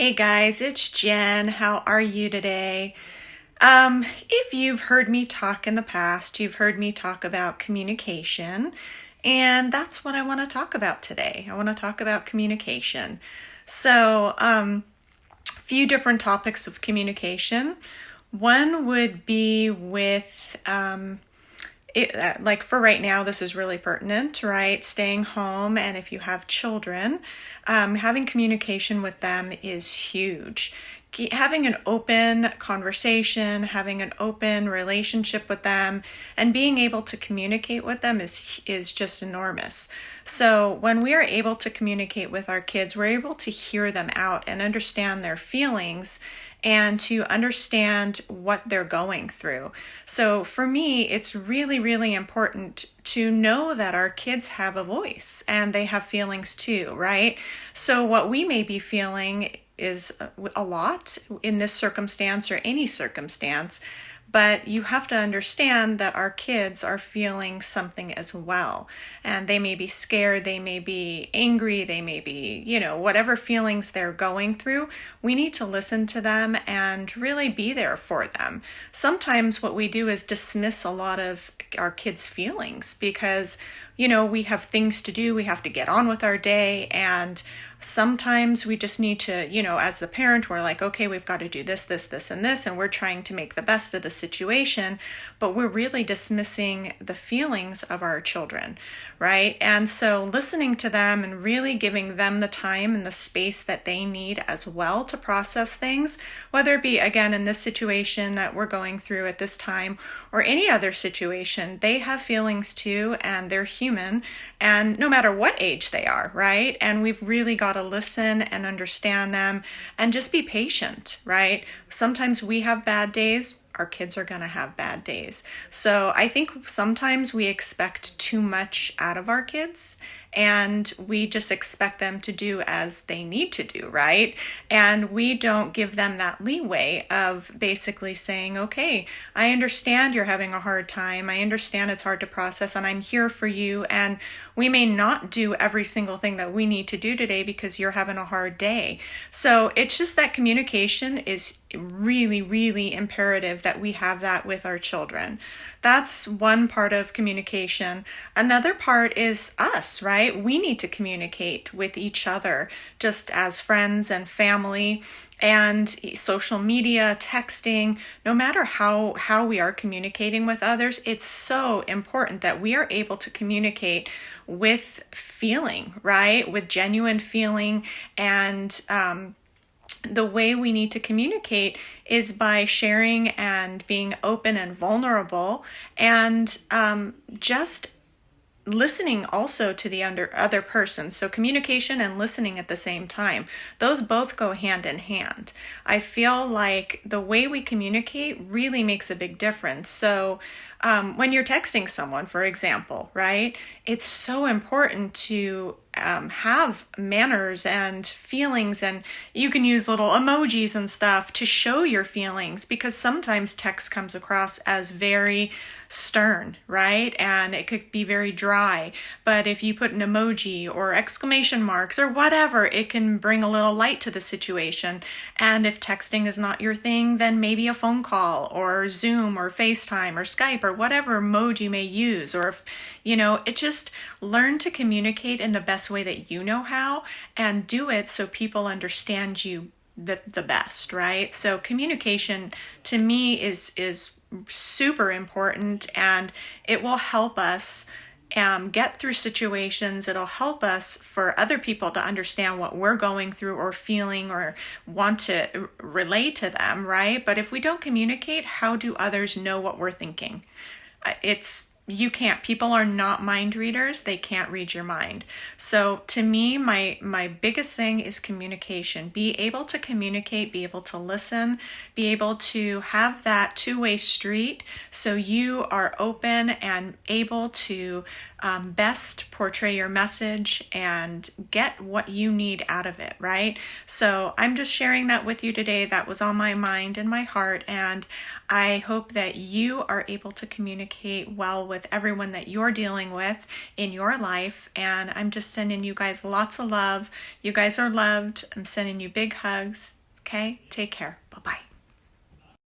Hey guys, it's Jen. How are you today? If you've heard me talk in the past, you've heard me talk about communication, and that's what I want to talk about today. I want to talk about communication. So, few different topics of communication. One would be with like for right now, this is really pertinent, right? Staying home, and if you have children, having communication with them is huge. Having an open conversation, having an open relationship with them, and being able to communicate with them is just enormous. So when we are able to communicate with our kids, we're able to hear them out and understand their feelings and to understand what they're going through. So for me, it's really, really important to know that our kids have a voice and they have feelings too, right? So what we may be feeling is a lot in this circumstance or any circumstance, but you have to understand that our kids are feeling something as well. And they may be scared, they may be angry, they may be, whatever feelings they're going through. We need to listen to them and really be there for them. Sometimes what we do is dismiss a lot of our kids' feelings because, we have things to do, we have to get on with our day, and sometimes we just need to, as the parent, we're like, okay, we've got to do this, this, this, and this, and we're trying to make the best of the situation, but we're really dismissing the feelings of our children, right? And so listening to them and really giving them the time and the space that they need as well to process things, whether it be, again, in this situation that we're going through at this time or any other situation, they have feelings too, and they're human, and no matter what age they are, right? And we've really got to listen and understand them and just be patient, right? Sometimes we have bad days, our kids are going to have bad days. So I think sometimes we expect too much out of our kids and we just expect them to do as they need to do, right? And we don't give them that leeway of basically saying, okay, I understand you're having a hard time. I understand it's hard to process and I'm here for you. And we may not do every single thing that we need to do today because you're having a hard day. So it's just that communication is really, really imperative that we have that with our children. That's one part of communication. Another part is us, right? We need to communicate with each other just as friends and family, and social media, texting, no matter how we are communicating with others, it's so important that we are able to communicate with feeling, right? With genuine feeling. And the way we need to communicate is by sharing and being open and vulnerable, and just listening also to the other person. So communication and listening at the same time, those both go hand in hand. I feel like the way we communicate really makes a big difference. So when you're texting someone, for example, right, it's so important to have manners and feelings, and you can use little emojis and stuff to show your feelings, because sometimes text comes across as very stern, right? And it could be very dry, but if you put an emoji or exclamation marks or whatever, it can bring a little light to the situation. And if texting is not your thing, then maybe a phone call or Zoom or FaceTime or Skype or whatever mode you may use, or if, it just learn to communicate in the best way that you know how and do it so people understand you the best, right? So communication to me is super important, and it will help us get through situations. It'll help us for other people to understand what we're going through or feeling or want to relate to them, right? But if we don't communicate, how do others know what we're thinking? You can't. People are not mind readers. They can't read your mind. So to me, my biggest thing is communication. Be able to communicate, be able to listen, be able to have that two-way street so you are open and able to best portray your message and get what you need out of it, right? So I'm just sharing that with you today. That was on my mind and my heart, and I hope that you are able to communicate well with with everyone that you're dealing with in your life. And I'm just sending you guys lots of love. You guys are loved. I'm sending you big hugs. Okay? Take care. Bye-bye.